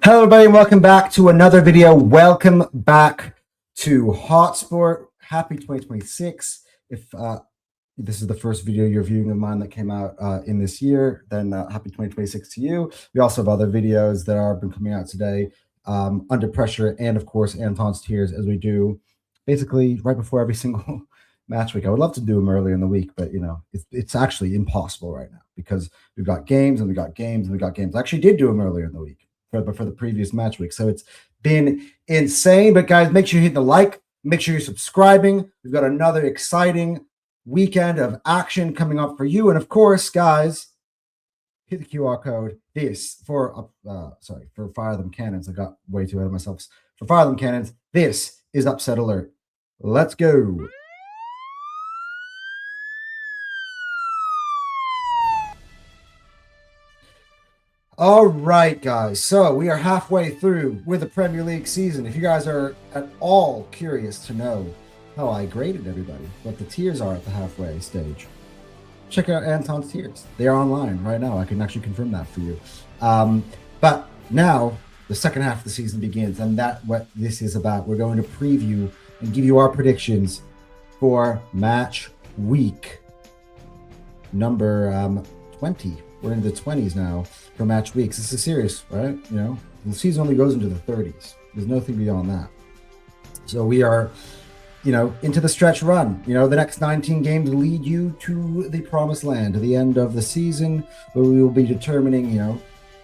Hello, everybody, and welcome back to another video. Welcome back to Hotsport. Happy 2026. If this is the first video you're viewing of mine that came out in this year, then happy 2026 to you. We also have other videos that are been coming out today, Under Pressure, and of course Anton's Tears, as we do basically right before every single match week. I would love to do them earlier in the week, but it's actually impossible right now because we've got games and we got games and we got games. I actually did do them earlier in the week for the previous match week. So it's been insane. But guys, make sure you hit the like, make sure you're subscribing. We've got another exciting weekend of action coming up for you. And of course, guys, hit the QR code. This for Fire Them Cannons. I got way too ahead of myself. For Fire Them Cannons, this is Upset Alert. Let's go. All right, guys. So we are halfway through with the Premier League season. If you guys are at all curious to know how I graded everybody, what the tiers are at the halfway stage, check out Anton's tiers. They are online right now. I can actually confirm that for you. But now the second half of the season begins, and that's what this is about. We're going to preview and give you our predictions for match week number 20. We're into the 20s now for match weeks. This is serious, right? The season only goes into the 30s. There's nothing beyond that. So we are, into the stretch run. The next 19 games lead you to the promised land, to the end of the season, where we will be determining,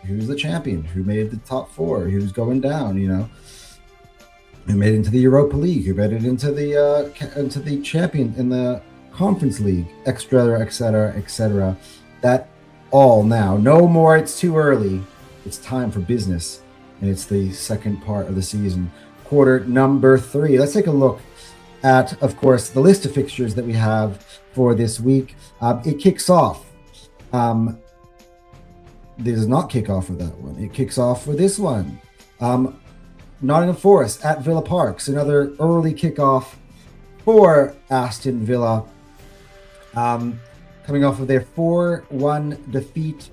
who's the champion, who made the top four, who's going down, who made it into the Europa League, who made it into the champion in the Conference League, et cetera, et cetera. That all now. No more, it's too early. It's time for business. And it's the second part of the season. Quarter number 3. Let's take a look at, of course, the list of fixtures that we have for this week. It kicks off. It does not kick off with that one. It kicks off with this one. Nottingham Forest at Villa Park. So another early kickoff for Aston Villa. Coming off of their 4-1 defeat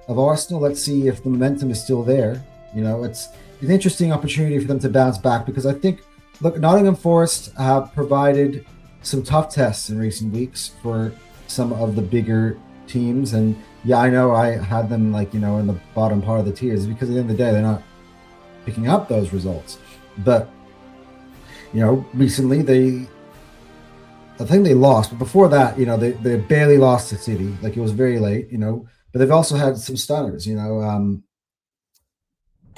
of Arsenal. Let's see if the momentum is still there. It's an interesting opportunity for them to bounce back because I think, look, Nottingham Forest have provided some tough tests in recent weeks for some of the bigger teams. And yeah, I know I had them in the bottom part of the tiers because at the end of the day, they're not picking up those results. But, recently I think they lost, but before that, they barely lost to City. It was very late, but they've also had some stunners,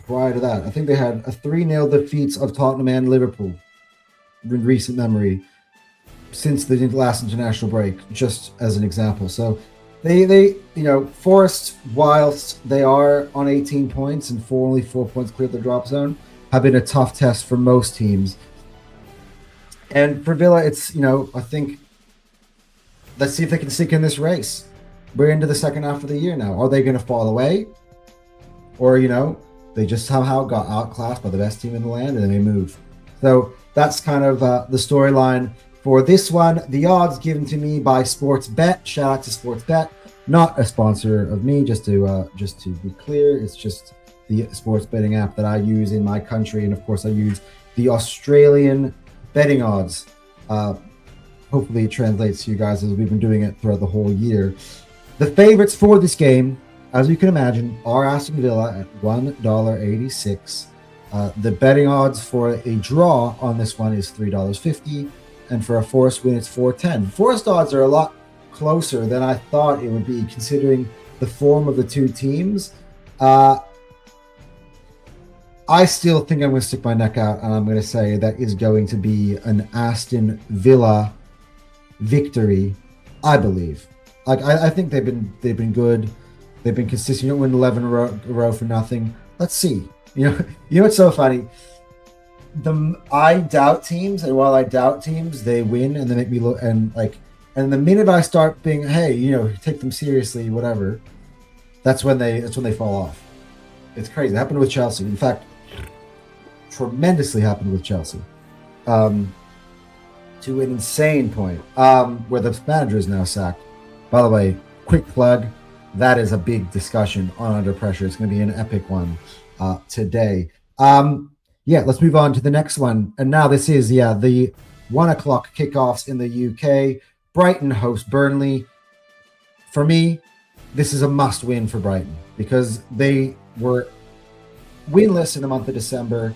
prior to that. I think they had a 3-0 defeats of Tottenham and Liverpool in recent memory since the last international break, just as an example. So they Forest, whilst they are on 18 points and only 4 points clear of the drop zone, have been a tough test for most teams. And for Villa, it's, I think, let's see if they can stick in this race. We're into the second half of the year now. Are they going to fall away? Or, they just somehow got outclassed by the best team in the land and then they move. So that's kind of the storyline for this one. The odds given to me by Sportsbet. Shout out to Sportsbet. Not a sponsor of me, just to be clear. It's just the sports betting app that I use in my country. And, of course, I use the Australian betting odds. Hopefully it translates to you guys as we've been doing it throughout the whole year. The favorites for this game, as you can imagine, are Aston Villa at $1.86. The betting odds for a draw on this one is $3.50, and for a Forest win it's $4.10. Forest odds are a lot closer than I thought it would be, considering the form of the two teams. I still think I'm going to stick my neck out, and I'm going to say that is going to be an Aston Villa victory. I believe. I think they've been good. They've been consistent. You don't win 11 a row for nothing. Let's see. What's so funny? I doubt teams, and while I doubt teams, they win, and they make me look and the minute I start being, hey, take them seriously, whatever. That's when they fall off. It's crazy. It happened with Chelsea. In fact, tremendously happened with Chelsea, to an insane point, where the manager is now sacked. By the way, quick plug, that is a big discussion on Under Pressure. It's going to be an epic one. today. Yeah, let's move on to the next one. And now this is, the 1 o'clock kickoffs in the UK. Brighton host Burnley. For me, this is a must win for Brighton because they were winless in the month of December.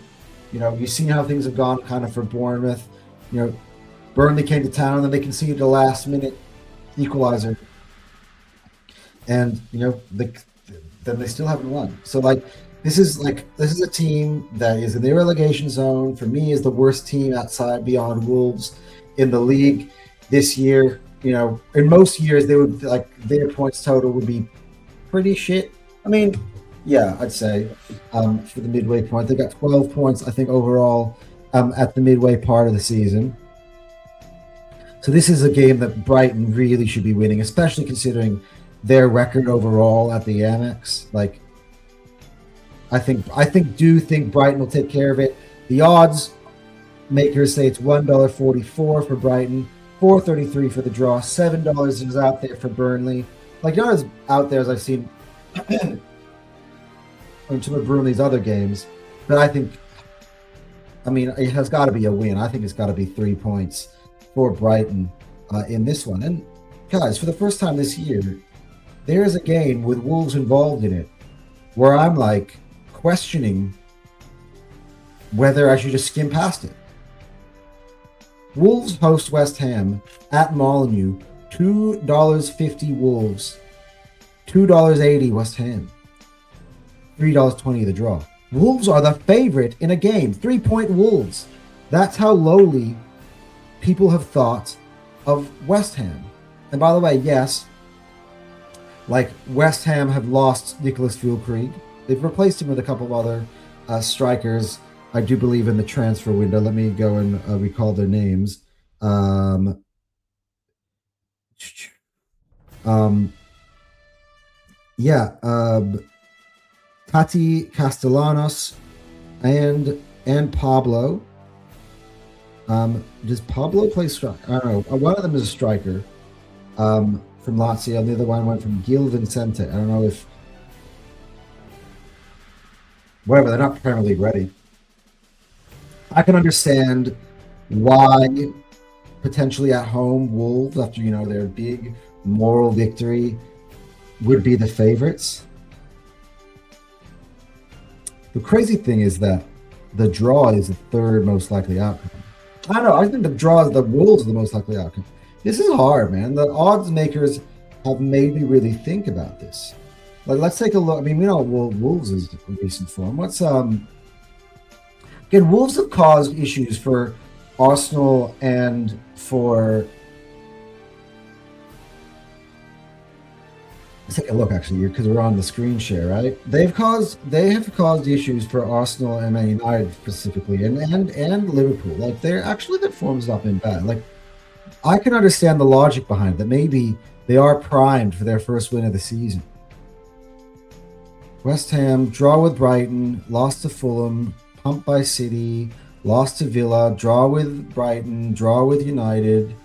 You've seen how things have gone kind of for Bournemouth. Burnley came to town and then they conceded a last minute equalizer. And, then they still haven't won. So, this is a team that is in the relegation zone. For me, is the worst team outside beyond Wolves in the league this year. In most years they would their points total would be pretty shit. I mean, yeah, I'd say for the midway point they got 12 points I think overall at the midway part of the season. So this is a game that Brighton really should be winning, especially considering their record overall at the Amex. I think Brighton will take care of it. The odds makers say it's $1.44 for Brighton, $4.33 for the draw, $7 is out there for Burnley. Not as out there as I've seen on some of Burnley's other games, but it has got to be a win. I think it's got to be 3 points for Brighton in this one. And guys, for the first time this year, there is a game with Wolves involved in it where I'm questioning whether I should just skim past it. Wolves host West Ham at Molineux, $2.50 Wolves, $2.80 West Ham, $3.20 the draw. Wolves are the favorite in a game, 3-point Wolves. That's how lowly people have thought of West Ham. And by the way, yes, West Ham have lost Nicholas Füllkrug. They've replaced him with a couple of other strikers, I do believe, in the transfer window. Let me go and recall their names. Tati Castellanos and Pablo. Does Pablo play striker? I don't know. One of them is a striker from Lazio, and the other one went from Gil Vicente. I don't know if... Whatever, they're not Premier League ready. I can understand why potentially at home Wolves, after their big moral victory, would be the favorites. The crazy thing is that the draw is the third most likely outcome. I don't know. I think the draw is the Wolves are the most likely outcome. This is hard, man. The odds makers have made me really think about this. Let's take a look. I mean, we know Wolves is in recent form. Again, Wolves have caused issues for Arsenal and for... Let's take a look, actually, because we're on the screen share, right? They have caused issues for Arsenal and Man United specifically, and Liverpool. Their form's not been bad. I can understand the logic behind it, that maybe they are primed for their first win of the season. West Ham, draw with Brighton, lost to Fulham, pumped by City, lost to Villa, draw with Brighton, draw with United,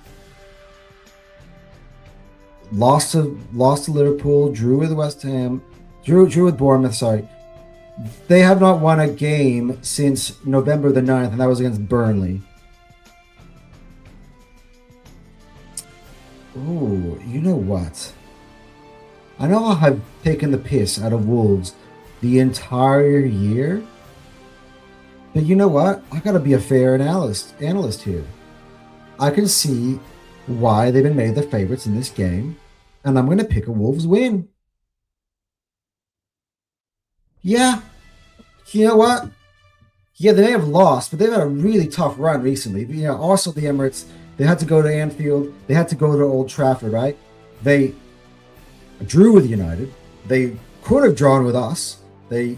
lost to Liverpool, drew with West Ham, drew with Bournemouth, sorry. They have not won a game since November the 9th, and that was against Burnley. Ooh, you know what? I know I have taken the piss out of Wolves the entire year, but you know what? I gotta be a fair analyst here. I can see why they've been made the favorites in this game, and I'm gonna pick a Wolves win. Yeah, you know what? Yeah, they may have lost, but they've had a really tough run recently. Also the Emirates, they had to go to Anfield, they had to go to Old Trafford, right? They drew with United. They could have drawn with us. They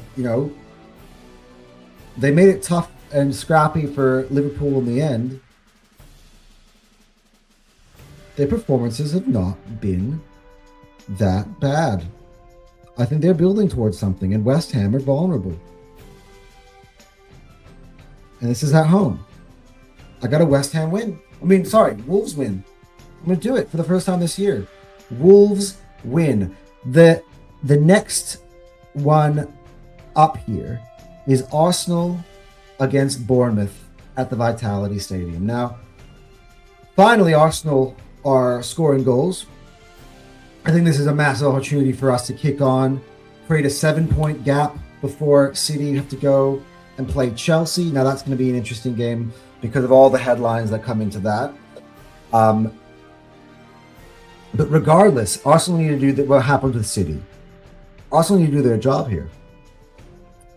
made it tough and scrappy for Liverpool in the end. Their performances have not been that bad. I think they're building towards something, and West Ham are vulnerable. And this is at home. I got a West Ham win. Wolves win. I'm going to do it for the first time this year. Wolves win. The next one up here is Arsenal against Bournemouth at the Vitality Stadium. Now, finally, Arsenal are scoring goals. I think this is a massive opportunity for us to kick on, create a 7-point gap before City have to go and play Chelsea. Now, that's going to be an interesting game because of all the headlines that come into that. But regardless, Arsenal need to do what happened with City. Arsenal need to do their job here.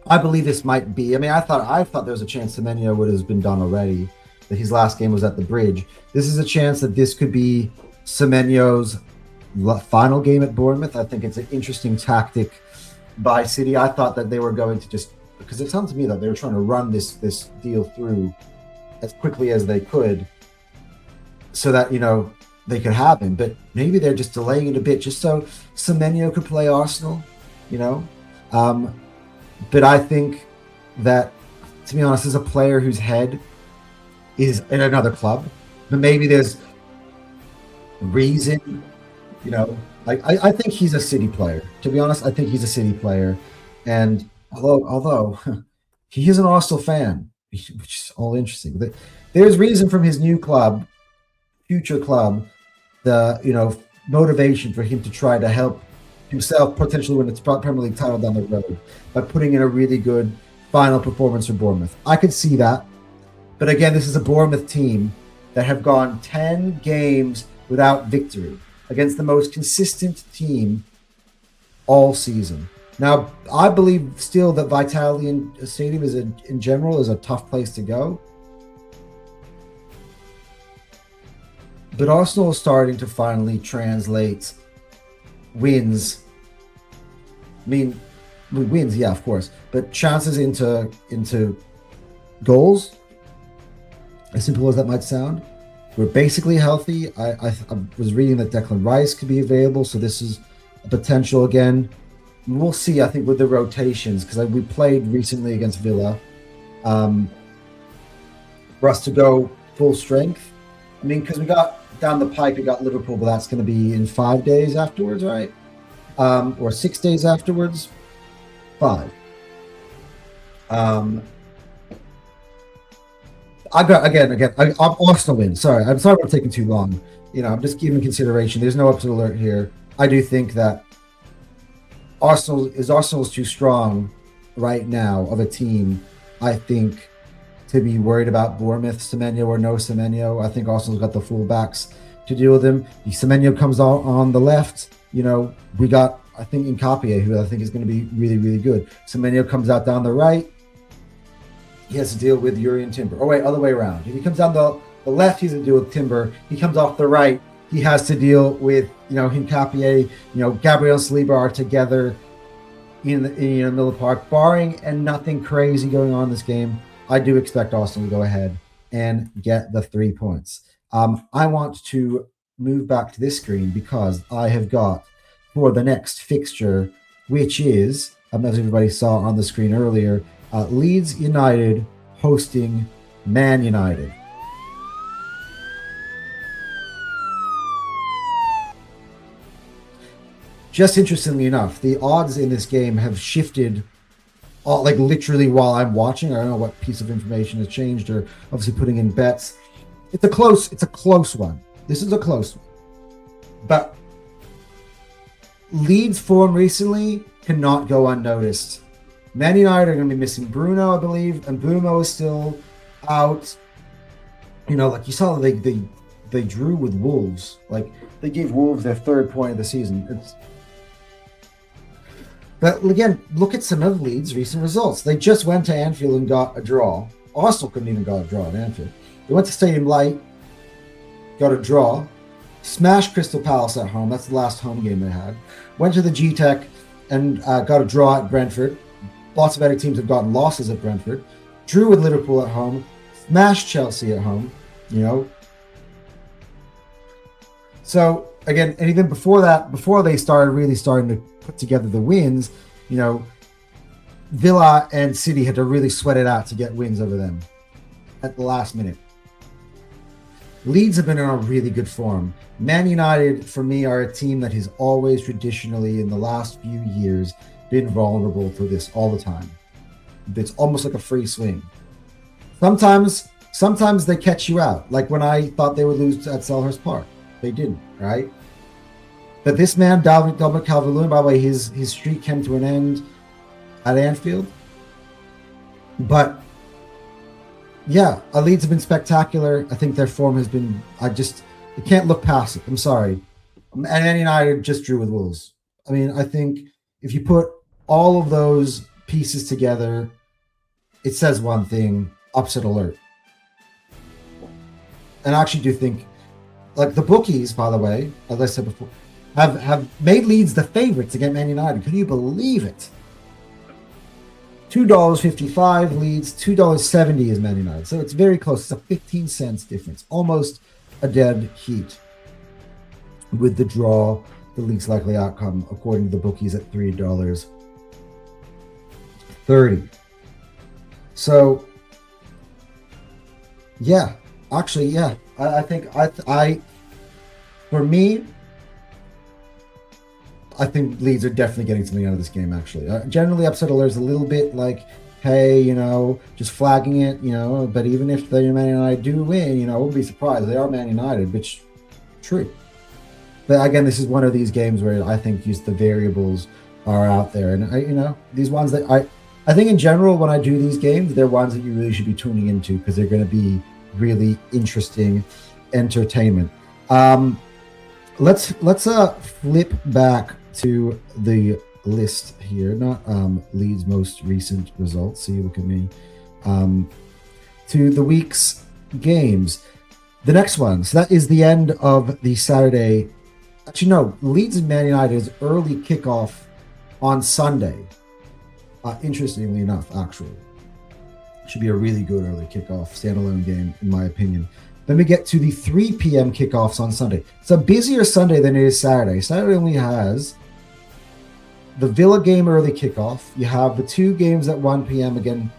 I believe this might be. I mean, I thought there was a chance Semenyo would have been done already. That his last game was at the Bridge. This is a chance that this could be Semenyo's final game at Bournemouth. I think it's an interesting tactic by City. I thought that they were going to just, because it sounds to me that they were trying to run this deal through as quickly as they could, so that they could have him. But maybe they're just delaying it a bit just so Semenyo could play Arsenal. But I think that, to be honest, as a player whose head is in another club, but maybe there's reason, I think he's a City player. To be honest, I think he's a City player. And although he is an Arsenal fan, which is all interesting. There's reason from his new club, future club, the motivation for him to try to help himself potentially win its Premier League title down the road by putting in a really good final performance for Bournemouth. I could see that. But again, this is a Bournemouth team that have gone 10 games without victory against the most consistent team all season. Now, I believe still that Vitality Stadium in general is a tough place to go. But Arsenal is starting to finally translate wins. I mean, wins, yeah, of course, but chances into goals. As simple as that might sound, we're basically healthy. I was reading that Declan Rice could be available, so this is a potential again. We'll see. I think with the rotations, because we played recently against Villa, for us to go full strength. I mean, because we got down the pike, we got Liverpool, but that's going to be in 5 days afterwards, right? Or 6 days afterwards. 5. Arsenal win. Sorry, I'm sorry for taking too long. I'm just giving consideration. There's no upset alert here. I do think that Arsenal is too strong right now of a team, I think, to be worried about Bournemouth, Semenyo or no Semenyo. I think Arsenal's got the fullbacks to deal with him. Semenyo comes on the left. We got, I think, Nkapie, who I think is going to be really, really good. Semenyo comes out down the right. He has to deal with Urian Timber. Oh, wait, other way around. If he comes down the left, he has to deal with Timber. He comes off the right, he has to deal with, Nkapie, Gabriel and Saliba are together in the middle of the park. Barring and nothing crazy going on in this game, I do expect Arsenal to go ahead and get the 3 points. I want to move back to this screen because I have got for the next fixture, which is, as everybody saw on the screen earlier, Leeds United hosting Man United. Just interestingly enough, the odds in this game have shifted, literally while I'm watching. I don't know what piece of information has changed, or obviously putting in bets. It's a close one. This is a close one. But Leeds' form recently cannot go unnoticed. Man United are going to be missing Bruno, I believe, and Bruno is still out. Like you saw, they drew with Wolves. Like, they gave Wolves their 3rd point of the season. But again, look at some of Leeds' recent results. They just went to Anfield and got a draw. Arsenal couldn't even get a draw at Anfield. They went to Stadium Light, got a draw, smashed Crystal Palace at home. That's the last home game they had. Went to the G-Tech and got a draw at Brentford. Lots of other teams have gotten losses at Brentford. Drew with Liverpool at home. Smashed Chelsea at home. So again, and even before that, before they starting to put together the wins, Villa and City had to really sweat it out to get wins over them at the last minute. Leeds have been in a really good form. Man United, for me, are a team that has always traditionally, in the last few years, been vulnerable to this all the time. It's almost like a free swing. Sometimes they catch you out. Like when I thought they would lose at Selhurst Park, they didn't, right? But this man, Dominic Calvert-Lewin, by the way, his streak came to an end at Anfield. But yeah, our Leeds have been spectacular. I think their form has been. I can't look past it. I'm sorry. And Man United just drew with Wolves. I mean, I think if you put all of those pieces together, it says one thing: upset alert. And I actually do think, like the bookies, by the way, as I said before, have made Leeds the favorites against Man United. Can you believe it? $2.55 Leeds, $2.70 is Man United. So it's very close. It's a 15 cents difference, almost a dead heat. With the draw, the least likely outcome, according to the bookies, at $3.30. So, yeah, actually, yeah, I think for me, I think Leeds are definitely getting something out of this game, actually. Generally, upset alert is a little bit like, hey, just flagging it, but even if the Man United do win, we'll be surprised. They are Man United, which, true. But again, this is one of these games where I think just the variables are out there. And, these ones that I think in general, when I do these games, they're ones that you really should be tuning into because they're going to be really interesting entertainment. Let's flip back to the list here, not Leeds' most recent results. So you look at me, to the week's games. The next one, so that is the end of the Saturday. Actually, no, Leeds and Man United's early kickoff on Sunday. Interestingly enough, actually, should be a really good early kickoff standalone game, in my opinion. Then we get to the 3 p.m. kickoffs on Sunday. It's a busier Sunday than it is Saturday. Saturday only has the Villa game early kickoff. You have the 2 games at 1 p.m. again,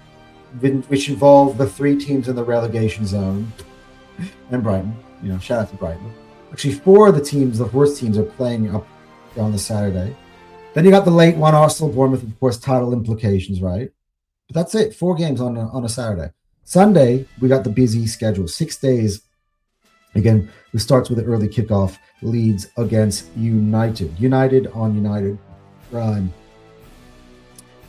which involve the 3 teams in the relegation zone and Brighton. Shout out to Brighton. Actually, 4 of the worst teams are playing up on the Saturday. Then you got the late one, Arsenal, Bournemouth, of course, title implications, right? But that's it. 4 games on a Saturday. Sunday, we got the busy schedule. 6 days. Again, it starts with the early kickoff. Leeds against United. United on United Prime.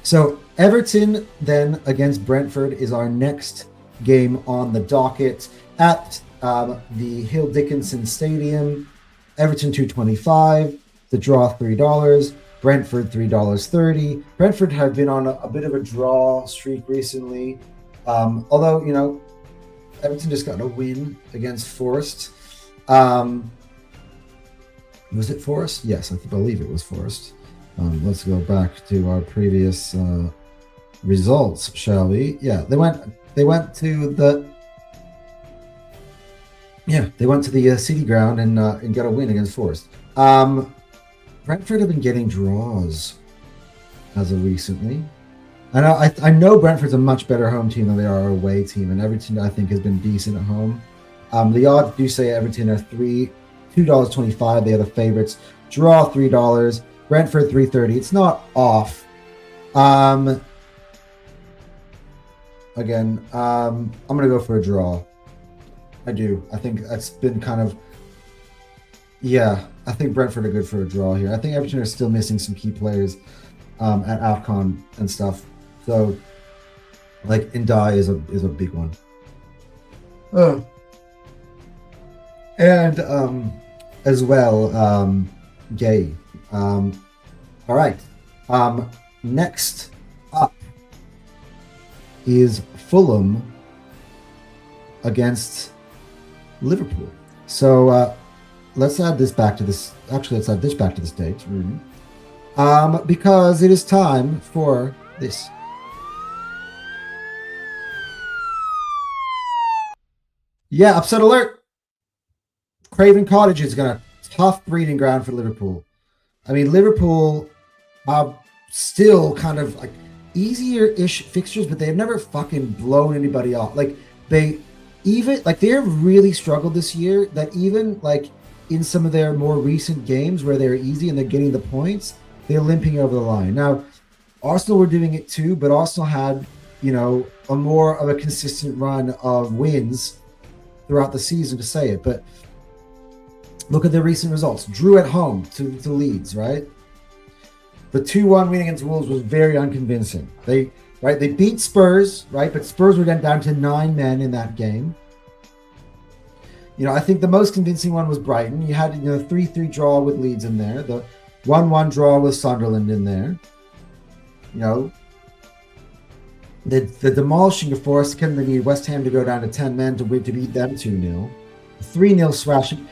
So Everton then against Brentford is our next game on the docket at the Hill Dickinson Stadium. Everton $2.25. The draw $3. Brentford $3.30. Brentford have been on a bit of a draw streak recently. Although, Everton just got a win against Forest. Was it Forest? Yes, I believe it was Forest. Let's go back to our previous results, shall we? Yeah, they went to the City Ground and got a win against Forest. Brentford have been getting draws as of recently. I know Brentford's a much better home team than they are a away team, and Everton, I think, has been decent at home. The odds do say Everton are $2.25. They are the favorites. Draw $3. Brentford $3.30. It's not off. Again, I'm going to go for a draw. I do. I think that's been kind of... Yeah, I think Brentford are good for a draw here. I think Everton are still missing some key players at AFCON and stuff. So, like, Ndai is a big one. And as well, Gay. All right. Next up is Fulham against Liverpool. So let's add this back to this. Actually, let's add this back to this date. Because it is time for this. Yeah, upset alert. Craven Cottage is going to tough breeding ground for Liverpool. I mean, Liverpool are still kind of like easier-ish fixtures, but they've never fucking blown anybody off. Like they've really struggled this year. That even like in some of their more recent games where they're easy and they're getting the points, they're limping over the line. Now, Arsenal were doing it too, but Arsenal had a more of a consistent run of wins throughout the season to say it. But look at the recent results. Drew at home to Leeds, right? The 2-1 win against Wolves was very unconvincing. They beat Spurs, right? But Spurs were down to 9 men in that game. I think the most convincing one was Brighton. You had 3-3 draw with Leeds in there, the 1-1 draw with Sunderland in there. The demolishing of Forest Kent, they need West Ham to go down to 10 men to beat them 2-0. 3-0 thrashing.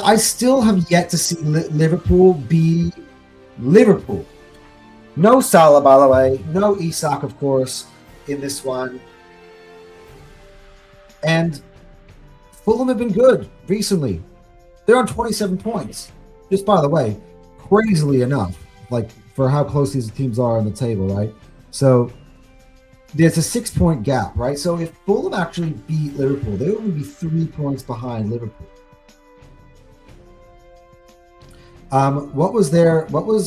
I still have yet to see Liverpool be Liverpool. No Salah, by the way. No Isak, of course, in this one. And Fulham have been good recently. They're on 27 points. Just by the way, crazily enough, for how close these teams are on the table, right? So there's a 6-point gap, right? So if Fulham actually beat Liverpool, they would only be 3 points behind Liverpool. What was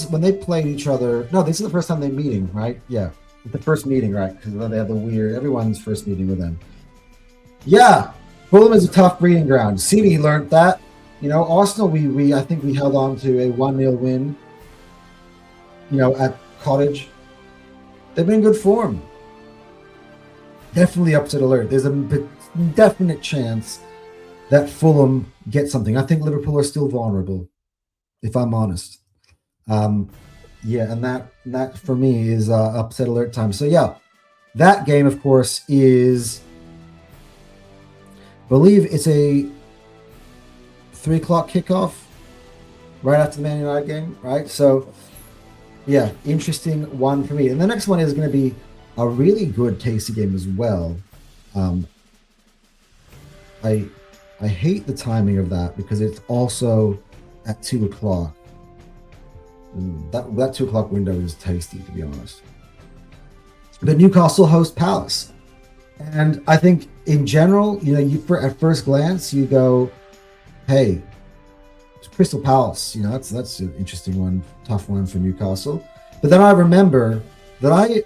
when they played each other? No, this is the first time they're meeting, right? Yeah, the first meeting, right? Because they have everyone's first meeting with them. Yeah, Fulham is a tough breeding ground. City learned that. Arsenal, I think we held on to a 1-0 win. At Cottage, they've been in good form. Definitely upset alert. There's a definite chance that Fulham get something. I think Liverpool are still vulnerable, if I'm honest. And that for me is upset alert time. So yeah, that game, of course, is, I believe it's a 3 o'clock kickoff right after the Man United game, right? So yeah, interesting one for me. And the next one is going to be a really good, tasty game as well. I hate the timing of that because it's also at 2 o'clock. That 2 o'clock window is tasty, to be honest. But Newcastle host Palace. And I think in general, at first glance, you go, hey, it's Crystal Palace. That's an interesting one, tough one for Newcastle. But then I remember that I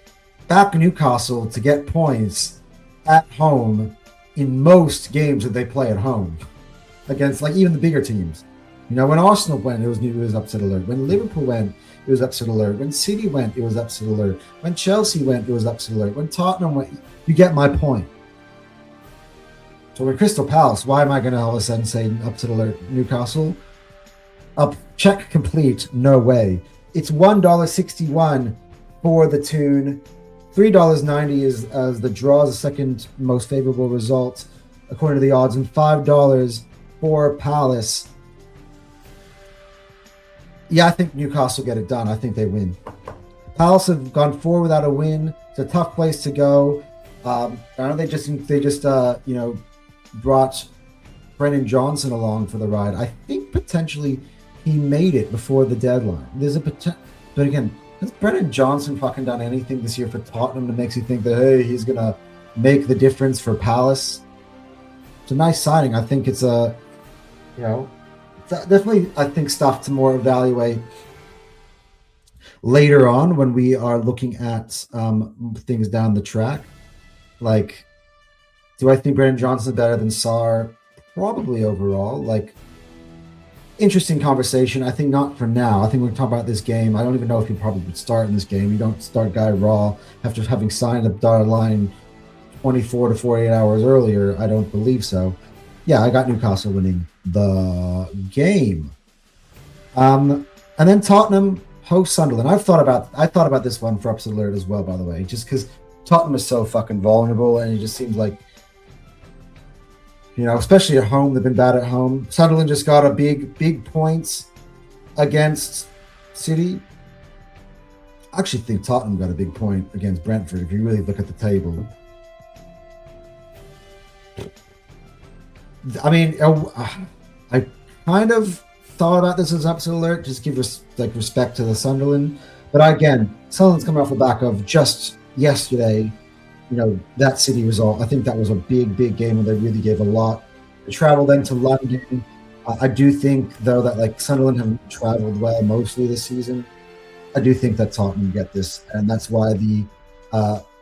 back Newcastle to get points at home in most games that they play at home against even the bigger teams. When Arsenal went, it was upset alert. When Liverpool went, it was upset alert. When City went, it was upset alert. When Chelsea went, it was upset alert. When Tottenham went, you get my point. So with Crystal Palace, why am I going to all of a sudden say upset alert Newcastle? Check complete, no way. It's $1.61 for the tune. $3.90 is as the draw is the second most favorable result according to the odds, and $5 for Palace. Yeah, I think Newcastle get it done. I think they win. Palace have gone 4 without a win. It's a tough place to go. I know they just brought Brennan Johnson along for the ride. I think potentially he made it before the deadline. There's a potential, but again, has Brennan Johnson fucking done anything this year for Tottenham that makes you think that, hey, he's gonna make the difference for Palace? It's a nice signing. I think it's definitely, I think, stuff to more evaluate later on when we are looking at things down the track. Do I think Brennan Johnson is better than Sarr? Probably overall. Interesting conversation. I think not for now. I think we're talking about this game. I don't even know if he probably would start in this game. You don't start Guy Raw after having signed the dotted line 24 to 48 hours earlier. I don't believe so. Yeah, I got Newcastle winning the game. And then Tottenham host Sunderland. I thought about this one for upset alert as well, by the way, just because Tottenham is so fucking vulnerable, and it just seems like, especially at home, they've been bad at home. Sunderland just got a big points against City. I actually think Tottenham got a big point against Brentford if you really look at the table. I mean, I kind of thought about this as upset alert, just give respect to the Sunderland. But again, Sunderland's coming off the back of just yesterday, that City result. I think that was a big game where they really gave a lot. They traveled then to London. I do think, though, that Sunderland haven't traveled well mostly this season. I do think that Tottenham get this, and that's why the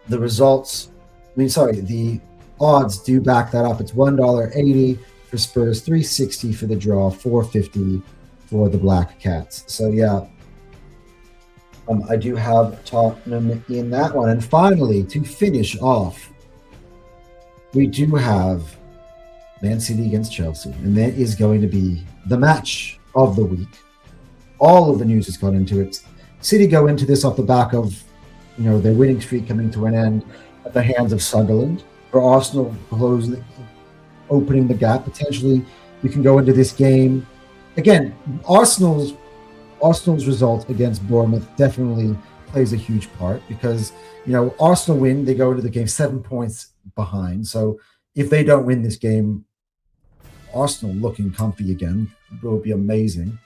the results, the odds do back that up. It's $1.80 for Spurs, 360 for the draw, 450 for the Black Cats. So yeah, I do have Tottenham in that one. And finally, to finish off, we do have Man City against Chelsea, and that is going to be the match of the week. All of the news has gone into it. City go into this off the back of, their winning streak coming to an end at the hands of Sunderland. For Arsenal opening the gap, potentially we can go into this game again. Arsenal's result against Bournemouth definitely plays a huge part because Arsenal win, they go into the game 7 points behind. So if they don't win this game, Arsenal looking comfy again will be amazing.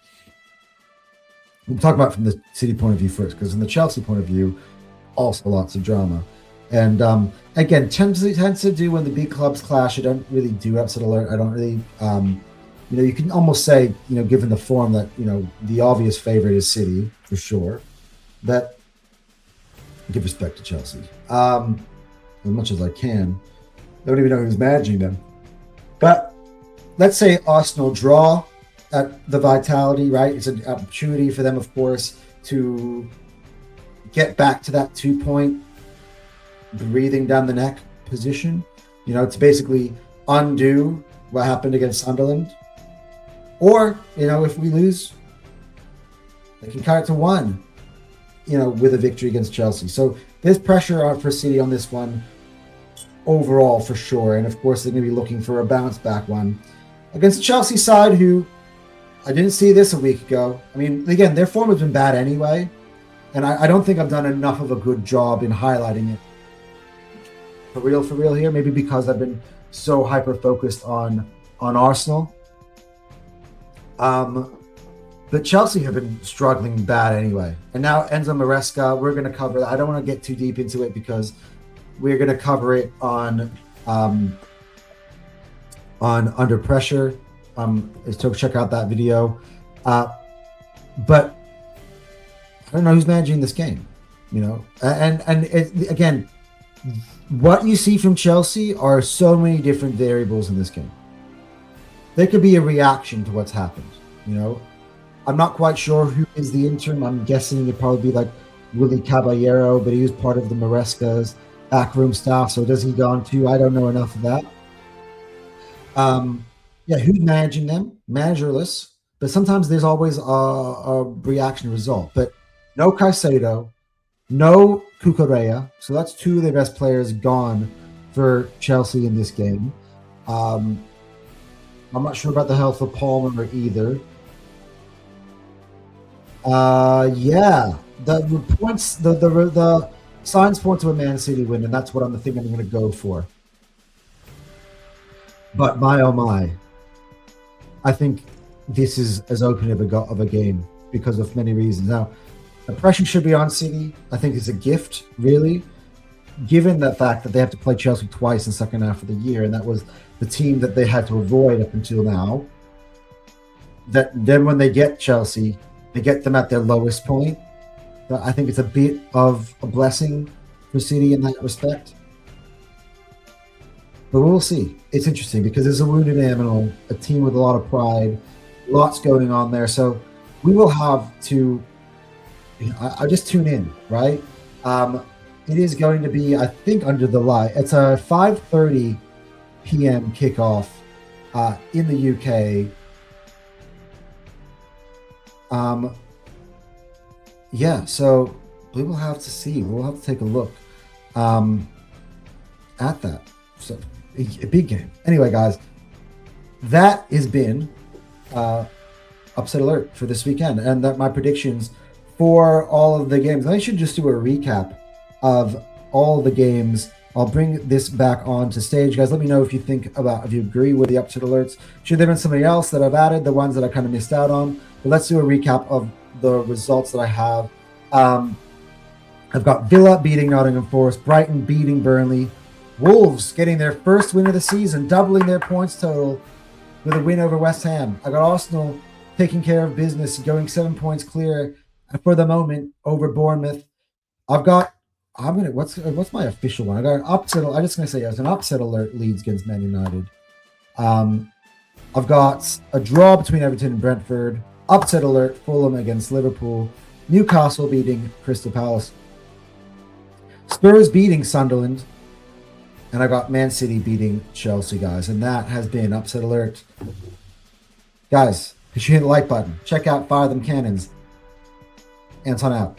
We'll talk about it from the City point of view first, because in the Chelsea point of view, also lots of drama. And again, tends to do when the big clubs clash. I don't really do upset alert. I don't really, you can almost say, given the form that, the obvious favorite is City for sure. But give respect to Chelsea as much as I can. I don't even know who's managing them. But let's say Arsenal draw at the Vitality, right? It's an opportunity for them, of course, to get back to that 2-point breathing down the neck position. To basically undo what happened against Sunderland. Or, if we lose, they can cut it to 1, with a victory against Chelsea. So there's pressure for City on this one overall for sure. And of course, they're going to be looking for a bounce back one against the Chelsea side, who I didn't see this a week ago. I mean, again, their form has been bad anyway. And I don't think I've done enough of a good job in highlighting it. For real here, maybe because I've been so hyper-focused on Arsenal. But Chelsea have been struggling bad anyway. And now Enzo Maresca, we're going to cover that. I don't want to get too deep into it because we're going to cover it on Under Pressure. So check out that video. But I don't know who's managing this game, and again, what you see from Chelsea are so many different variables in this game. There could be a reaction to what's happened. I'm not quite sure who is the interim. I'm guessing it'd probably be like Willie Caballero, but he was part of the Maresca's backroom staff. So does he go on too? I don't know enough of that. Who's managing them? Managerless. But sometimes there's always a reaction result. But no Caicedo, no Cucurella. So that's 2 of their best players gone for Chelsea in this game. I'm not sure about the health of Palmer either. The points, the signs point to a Man City win, and that's what I'm thinking I'm going to go for. But my oh my, I think this is as open of a game because of many reasons. Now, the pressure should be on City. I think it's a gift, really, given the fact that they have to play Chelsea twice in the second half of the year, and that was the team that they had to avoid up until now. That then when they get Chelsea, they get them at their lowest point. But I think it's a bit of a blessing for City in that respect. But we'll see. It's interesting because there's a wounded animal, a team with a lot of pride, lots going on there. So we will have to, I just tune in, right? It is going to be, I think, under the light. It's a 5:30 p.m. kickoff in the UK. So we will have to see. We'll have to take a look at that. So a big game. Anyway, guys, that has been Upset Alert for this weekend, and that my predictions for all of the games. I should just do a recap of all the games. I'll bring this back onto stage. Guys, let me know if you agree with the Upset Alerts. Should there have been somebody else that I've added, the ones that I kind of missed out on? But let's do a recap of the results that I have. I've got Villa beating Nottingham Forest, Brighton beating Burnley, Wolves getting their first win of the season, doubling their points total with a win over West Ham. I got Arsenal taking care of business, going 7 points clear for the moment over Bournemouth. I've got I'm gonna what's my official one? I got an upset. I'm just gonna say it's an upset alert. Leeds against Man United. I've got a draw between Everton and Brentford. Upset alert. Fulham against Liverpool. Newcastle beating Crystal Palace. Spurs beating Sunderland. And I got Man City beating Chelsea, guys. And that has been upset alert. Guys, be sure to hit the like button. Check out Fire Them Cannons. Anton out.